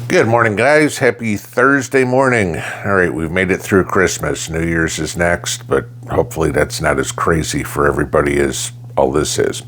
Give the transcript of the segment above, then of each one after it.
Good morning, guys. Happy Thursday morning. All right, we've made it through Christmas. New Year's is next, but hopefully that's not as crazy for everybody as all this is.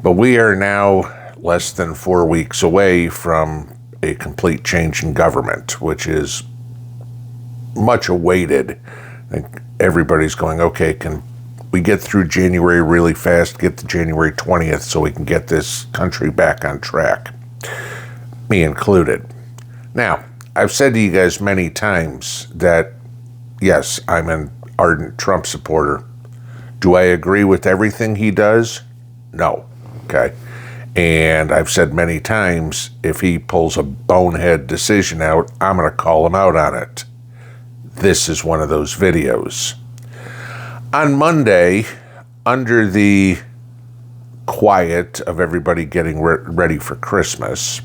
But we are now less than 4 weeks away from a complete change in government, which is much awaited. I think everybody's going, okay, can we get through January really fast, get to January 20th so we can get this country back on track? Me included. Now, I've said to you guys many times that, yes, I'm an ardent Trump supporter. Do I agree with everything he does? No. Okay. And I've said many times, if he pulls a bonehead decision out, I'm going to call him out on it. This is one of those videos. On Monday, under the quiet of everybody getting ready for Christmas,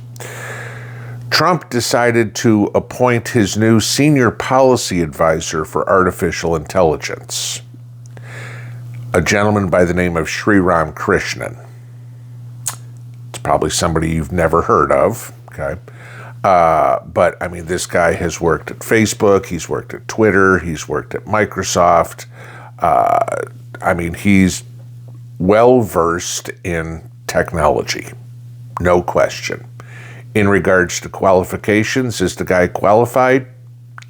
Trump decided to appoint his new senior policy advisor for artificial intelligence, a gentleman by the name of Shri Ram Krishnan. It's probably somebody you've never heard of, okay? But, I mean, this guy has worked at Facebook, he's worked at Twitter, he's worked at Microsoft. I mean, he's well-versed in technology, no question. In regards to qualifications, is the guy qualified?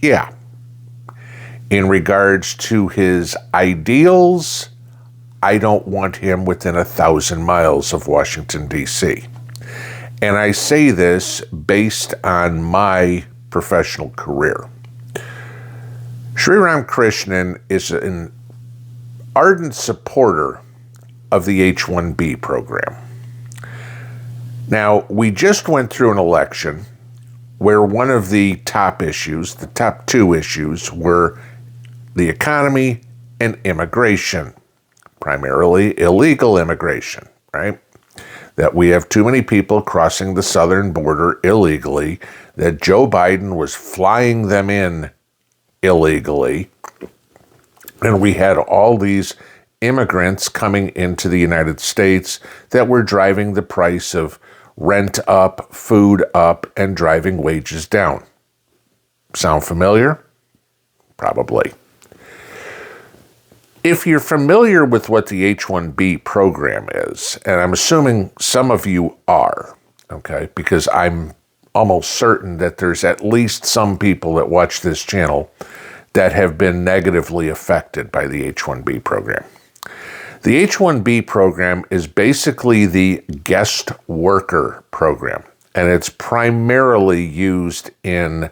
Yeah. In regards to his ideals, I don't want him within 1,000 miles of Washington, D.C. And I say this based on my professional career. Shri Ram Krishnan is an ardent supporter of the H1B program. Now, we just went through an election where one of the top issues, the top two issues, were the economy and immigration, primarily illegal immigration, right? That we have too many people crossing the southern border illegally, that Joe Biden was flying them in illegally, and we had all these immigrants coming into the United States that were driving the price of rent up, food up, and driving wages down. Sound familiar? Probably. If you're familiar with what the H1B program is, and I'm assuming some of you are, okay, because I'm almost certain that there's at least some people that watch this channel that have been negatively affected by the H1B program. The H-1B program is basically the guest worker program, and it's primarily used in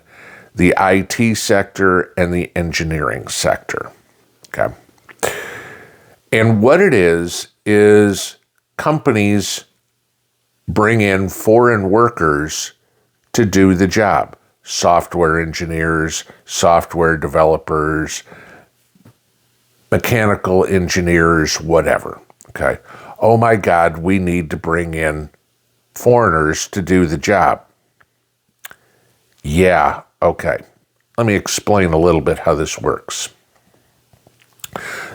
the IT sector and the engineering sector, okay? And what it is companies bring in foreign workers to do the job. Software engineers, software developers, mechanical engineers, whatever, okay? Oh my God, we need to bring in foreigners to do the job. Yeah, okay. Let me explain a little bit how this works.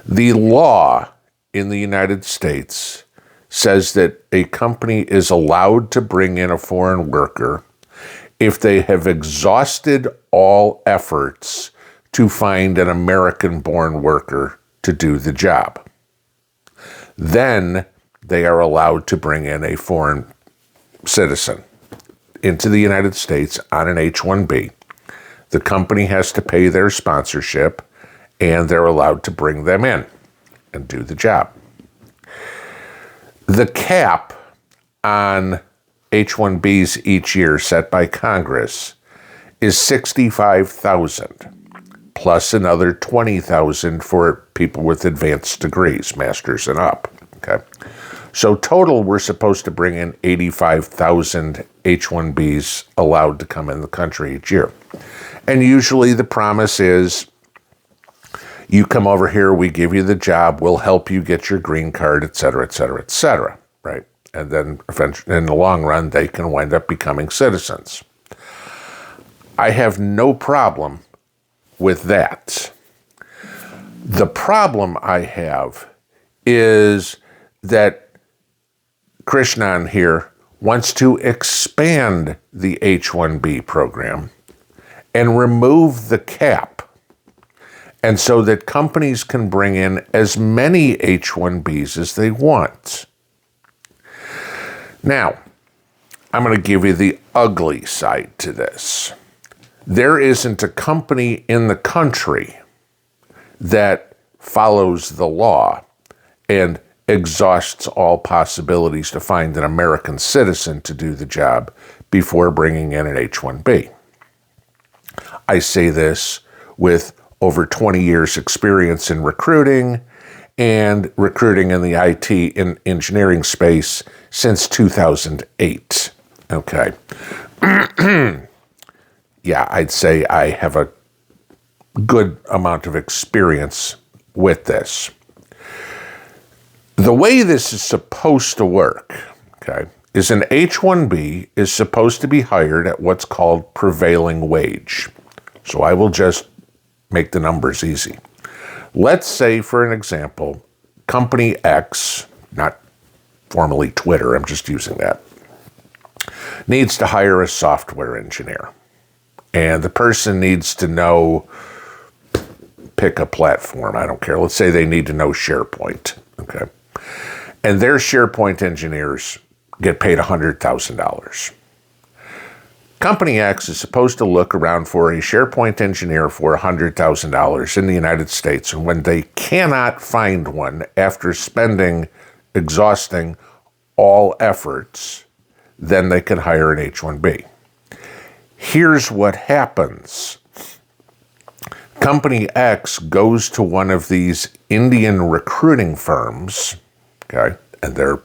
The law in the United States says that a company is allowed to bring in a foreign worker if they have exhausted all efforts to find an American-born worker to do the job. Then they are allowed to bring in a foreign citizen into the United States on an H-1B. The company has to pay their sponsorship, and they're allowed to bring them in and do the job. The cap on H-1Bs each year set by Congress is 65,000. plus another 20,000 for people with advanced degrees, masters and up, okay? So total, we're supposed to bring in 85,000 H-1Bs allowed to come in the country each year. And usually the promise is, you come over here, we give you the job, we'll help you get your green card, et cetera, et cetera, et cetera, right? And then eventually, in the long run, they can wind up becoming citizens. I have no problem with that. The problem I have is that Krishnan here wants to expand the H1B program and remove the cap, and so that companies can bring in as many H1Bs as they want. Now, I'm going to give you the ugly side to this. There isn't a company in the country that follows the law and exhausts all possibilities to find an American citizen to do the job before bringing in an H1B. I say this with over 20 years experience in recruiting and recruiting in the IT and engineering space since 2008. Okay. Yeah, I'd say I have a good amount of experience with this. The way this is supposed to work, okay, is an H1B is supposed to be hired at what's called prevailing wage. So I will just make the numbers easy. Let's say, for an example, company X, not formally Twitter, I'm just using that, needs to hire a software engineer. And the person needs to know, pick a platform, I don't care. Let's say they need to know SharePoint, okay? And their SharePoint engineers get paid $100,000. Company X is supposed to look around for a SharePoint engineer for $100,000 in the United States, and when they cannot find one after exhausting all efforts, then they can hire an H1B. Here's what happens. Company X goes to one of these Indian recruiting firms, okay, and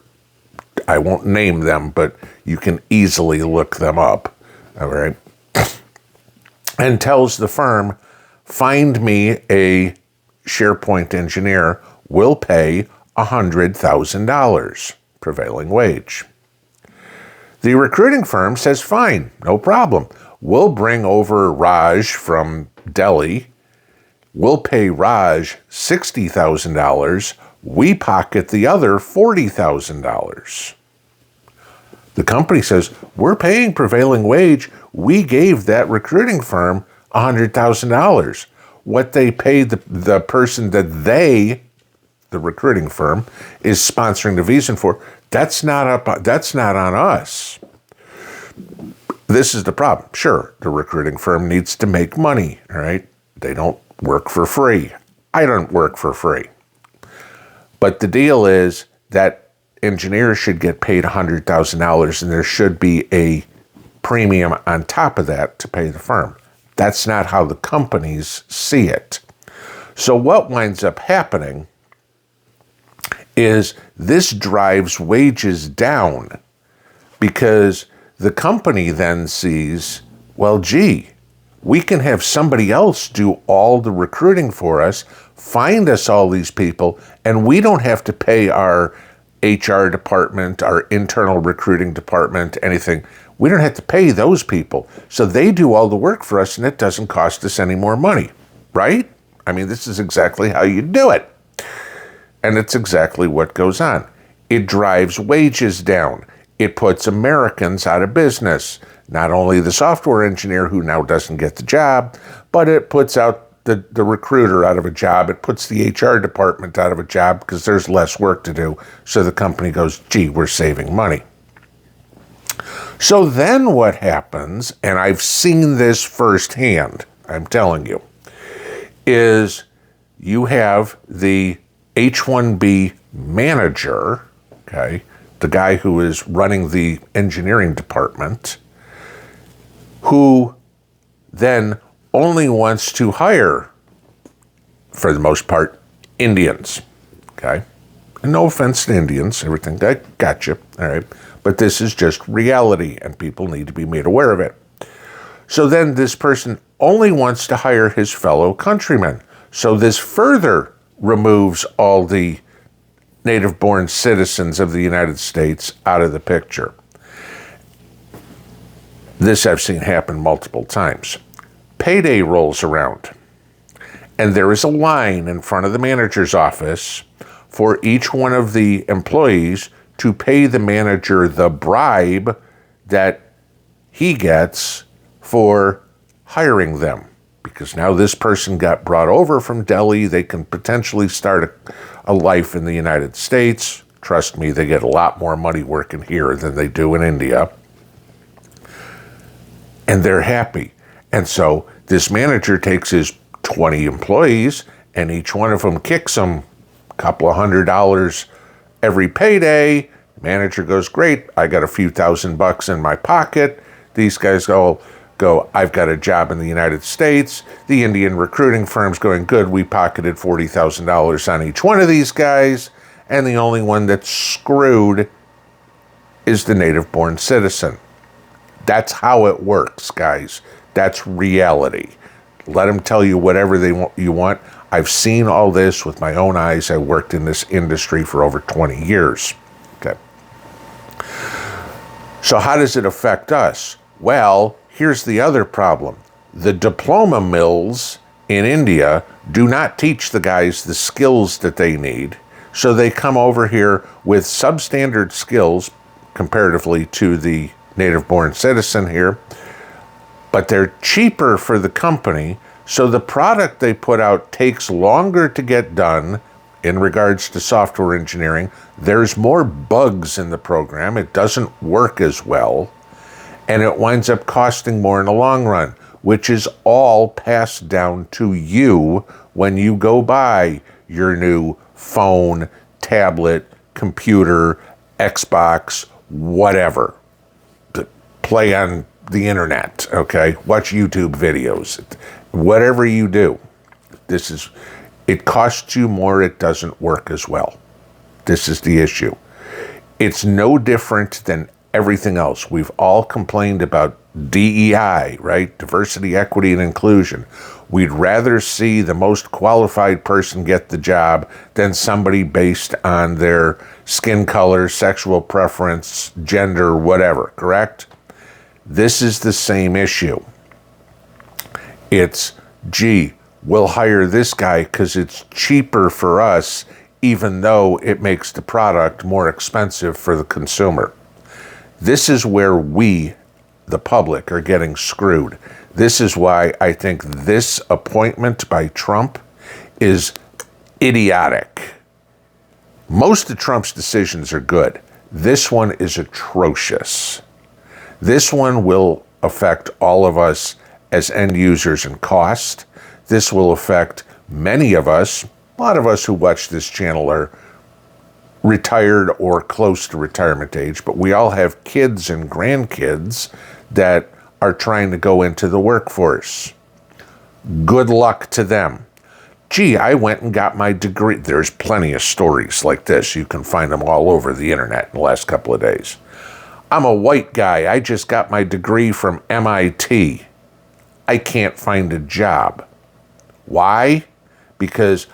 I won't name them, but you can easily look them up, all right, and tells the firm, find me a SharePoint engineer, we'll pay $100,000, prevailing wage. The recruiting firm says, fine, no problem. We'll bring over Raj from Delhi. We'll pay Raj $60,000. We pocket the other $40,000. The company says, we're paying prevailing wage. We gave that recruiting firm $100,000. What they paid the person that the recruiting firm, is sponsoring the visa for, that's not on us. This is the problem. Sure, the recruiting firm needs to make money, all right? They don't work for free. I don't work for free. But the deal is that engineers should get paid $100,000, and there should be a premium on top of that to pay the firm. That's not how the companies see it. So what winds up happening is this drives wages down, because the company then sees, well, gee, we can have somebody else do all the recruiting for us, find us all these people, and we don't have to pay our HR department, our internal recruiting department, anything. We don't have to pay those people. So they do all the work for us, and it doesn't cost us any more money, right? I mean, this is exactly how you do it. And it's exactly what goes on. It drives wages down. It puts Americans out of business. Not only the software engineer who now doesn't get the job, but it puts out the recruiter out of a job. It puts the HR department out of a job because there's less work to do. So the company goes, gee, we're saving money. So then what happens, and I've seen this firsthand, I'm telling you, is you have the H1B Manager, okay, the guy who is running the engineering department, who then only wants to hire, for the most part, Indians, okay? And no offense to Indians, everything, I got you, all right? But this is just reality, and people need to be made aware of it. So then this person only wants to hire his fellow countrymen. So this further removes all the native-born citizens of the United States out of the picture. This I've seen happen multiple times. Payday rolls around, and there is a line in front of the manager's office for each one of the employees to pay the manager the bribe that he gets for hiring them. Because now this person got brought over from Delhi, they can potentially start a life in the United States. Trust me, they get a lot more money working here than they do in India. And they're happy. And so this manager takes his 20 employees, and each one of them kicks them a couple of $100 every payday. Manager goes, great, I got a few $1,000 in my pocket. These guys go, I've got a job in the United States. The Indian recruiting firm's going, good, we pocketed $40,000 on each one of these guys, and the only one that's screwed is the native-born citizen. That's how it works, guys. That's reality. Let them tell you whatever you want. I've seen all this with my own eyes. I worked in this industry for over 20 years. Okay. So how does it affect us? Well, here's the other problem. The diploma mills in India do not teach the guys the skills that they need. So they come over here with substandard skills comparatively to the native-born citizen here, but they're cheaper for the company, so the product they put out takes longer to get done in regards to software engineering. There's more bugs in the program. It doesn't work as well, and it winds up costing more in the long run, which is all passed down to you when you go buy your new phone, tablet, computer, Xbox, whatever. Play on the internet, okay? Watch YouTube videos. Whatever you do, it costs you more, it doesn't work as well. This is the issue. It's no different than everything else. We've all complained about DEI, right? Diversity, equity, and inclusion. We'd rather see the most qualified person get the job than somebody based on their skin color, sexual preference, gender, whatever, correct? This is the same issue. It's, gee, we'll hire this guy because it's cheaper for us, even though it makes the product more expensive for the consumer. This is where we, the public, are getting screwed. This is why I think this appointment by Trump is idiotic. Most of Trump's decisions are good. This one is atrocious. This one will affect all of us as end users in cost. This will affect many of us. A lot of us who watch this channel are retired or close to retirement age, but we all have kids and grandkids that are trying to go into the workforce. Good luck to them. Gee, I went and got my degree. There's plenty of stories like this. You can find them all over the internet in the last couple of days. I'm a white guy. I just got my degree from MIT. I can't find a job. Why? Because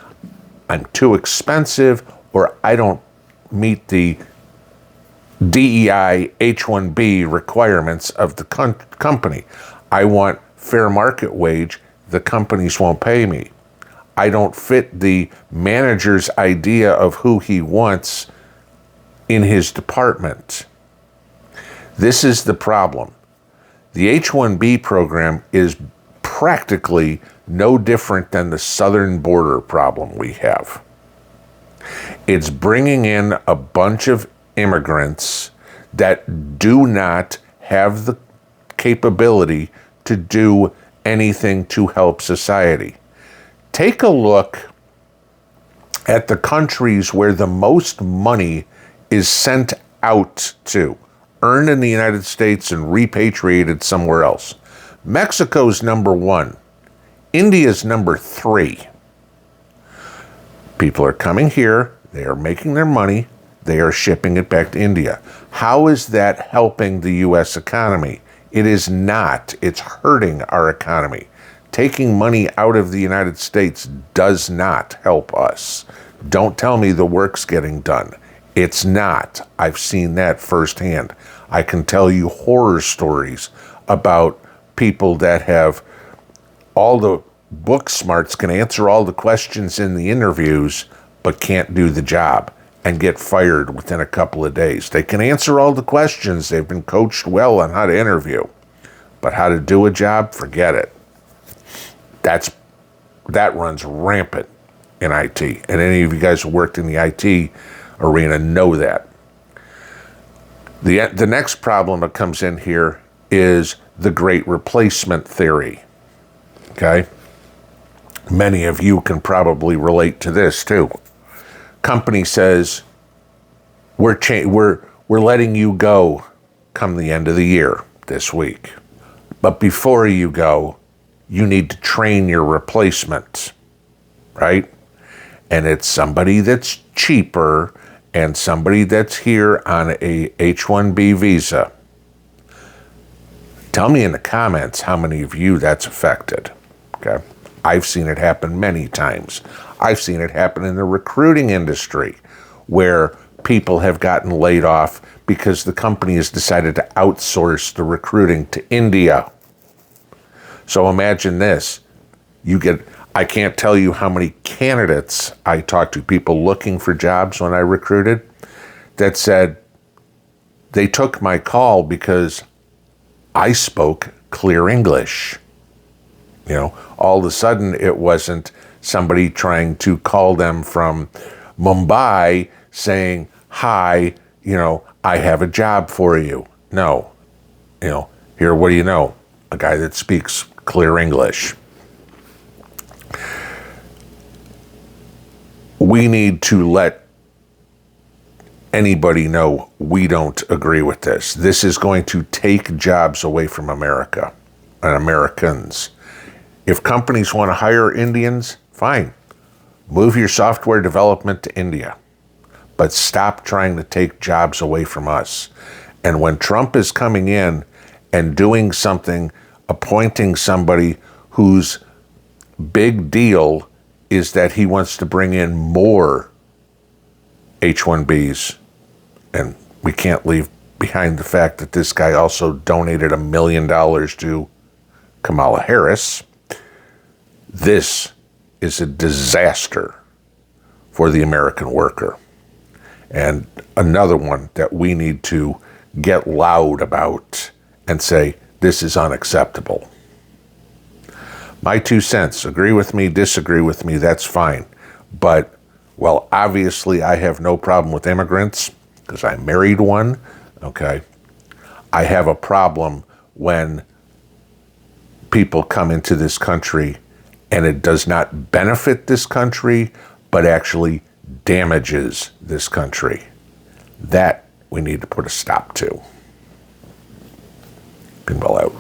I'm too expensive or I don't meet the DEI H1B requirements of the company. I want fair market wage. The companies won't pay me. I don't fit the manager's idea of who he wants in his department. This is the problem. The H1B program is practically no different than the southern border problem we have. It's bringing in a bunch of immigrants that do not have the capability to do anything to help society. Take a look at the countries where the most money is sent out to, earned in the United States and repatriated somewhere else. Mexico's number 1. India's number 3. People are coming here, they are making their money, they are shipping it back to India. How is that helping the U.S. economy? It is not. It's hurting our economy. Taking money out of the United States does not help us. Don't tell me the work's getting done. It's not. I've seen that firsthand. I can tell you horror stories about people that have all the book smarts, can answer all the questions in the interviews, but can't do the job. and get fired within a couple of days. They can answer all the questions. They've been coached well on how to interview. But how to do a job, forget it. That runs rampant in IT. And any of you guys who worked in the IT arena know that. The next problem that comes in here is the great replacement theory. Okay? Many of you can probably relate to this too. Company says, we're letting you go come the end of the year this week. But before you go, you need to train your replacement, right? And it's somebody that's cheaper and somebody that's here on a H1B visa. Tell me in the comments how many of you that's affected, okay? I've seen it happen many times. I've seen it happen in the recruiting industry where people have gotten laid off because the company has decided to outsource the recruiting to India. So imagine this. I can't tell you how many candidates I talked to, people looking for jobs when I recruited, that said they took my call because I spoke clear English. You know, all of a sudden it wasn't somebody trying to call them from Mumbai saying, hi, I have a job for you. No, here, what do you know? A guy that speaks clear English. We need to let anybody know we don't agree with this. This is going to take jobs away from America and Americans. If companies want to hire Indians, fine. Move your software development to India. But stop trying to take jobs away from us. And when Trump is coming in and doing something, appointing somebody whose big deal is that he wants to bring in more H1Bs, and we can't leave behind the fact that this guy also donated $1 million to Kamala Harris. This is a disaster for the American worker. And another one that we need to get loud about and say, this is unacceptable. My 2 cents, agree with me, disagree with me, that's fine. But, well, obviously I have no problem with immigrants because I married one, okay? I have a problem when people come into this country and it does not benefit this country, but actually damages this country. That we need to put a stop to. Pinball out.